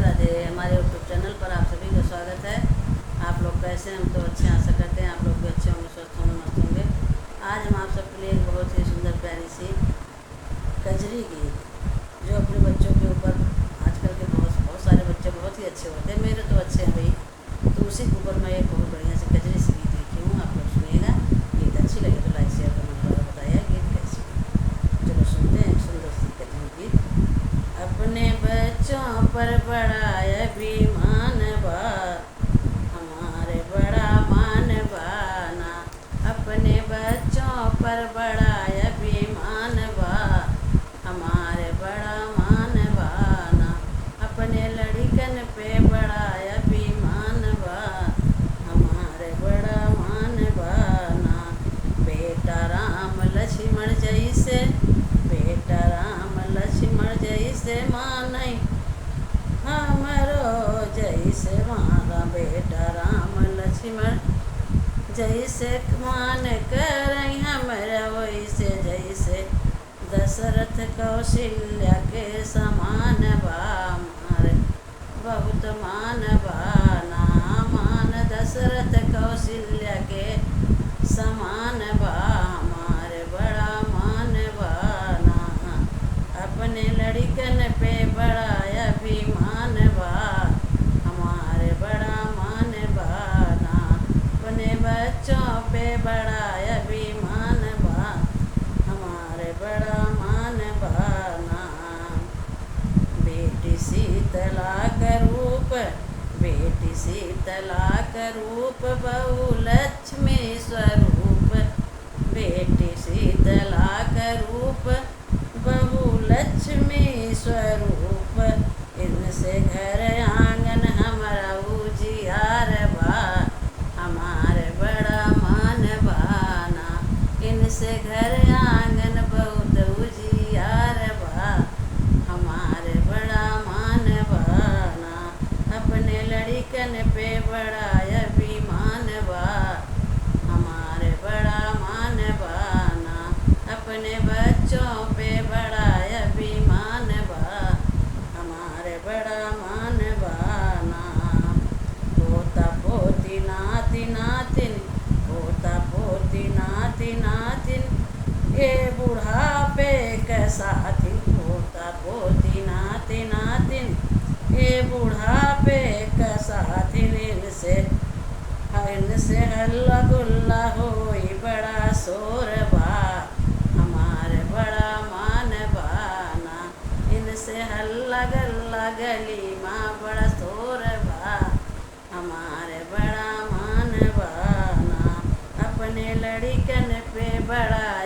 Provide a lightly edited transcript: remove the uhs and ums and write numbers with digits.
राधे। हमारे YouTube channel पर आप सभी का स्वागत है। आप लोग कैसे हैं? हम तो अच्छे, आशा करते हैं आप लोग भी अच्छे होंगे, स्वस्थ होंगे, मस्त होंगे। आज हम आप सबके लिए एक बहुत ही सुंदर प्यारी सी कजरी गीत, जो अपने बच्चों के ऊपर आजकल के बहुत सारे बच्चे बहुत ही अच्छे होते हैं, मेरे तो अच्छे हैं भाई, तो उसी के ऊपर मैं एक बहुत बढ़िया सी कजरी सी गीत लिखी हूँ। आप लोग सुनिएगा। गीत अच्छी लगे तो लाइक शेयर कमेंट करके बताइए गीत कैसी है। चलो सुनते हैं एक सुंदर सी कजरी गीत। अपने बच्चों पर बड़ा अभिमान बा, हमारे बड़ा मान बाना। अपने बच्चों पर बड़ा अभिमान बा, हमारे बड़ा मान बाना। अपने लड़कन पे बड़ा अभिमान बा, हमारे बड़ा मान बाना। बेटा राम लक्ष्मण जैसे, बेटा राम लक्ष्मण जैसे मानई हमरो जैसे मारा। बेटा राम लक्ष्मण जैसे मान करई हमरा, वैसे जैसे दशरथ कौशल्या के समान बा, हमारे बहुत मान बाना। मान दशरथ कौशल्या के समान बा, हमारे बड़ा मान बाना। अपने लड़कन पे बड़ा अभिमान बा, हमारे बड़ा मान बाना। अपने बच्चों पे बड़ा अभिमान बा, हमारे बड़ा मान बाना। बेटी शीतला का रूप, बेटी शीतला का रूप, बहू लक्ष्मी स्वरूप। बेटी शीतला का रूप, बहू लक्ष्मी स्वरूप। इनसे घर आंगन हमारा उजियार बा, हमारे बड़ा मान बाना। इनसे घर आंगन बहुत उजियार बा, हमारे बड़ा मान बाना। अपने लड़कन पे बड़ा अभिमान बा, हमारे बड़ा मान बाना। अपने बच्चों पे बड़ा अभिमान बा, हमारे बड़ा मान बाना। पोता पोती नाती नातिन, पोता पोती नाती नातिन, ये बुढ़ापे का साथी। पोता पोती नाती नातिन, ये बुढ़ापे का साथी। इनसे हल्ला गुल्ला होई बड़ा शोर बा, हमारे बड़ा मान बाना। इनसे हल्ला गल्ला गली माँ बड़ा शोर बा, हमारे बड़ा मान बाना। अपने लड़कन पे बड़ा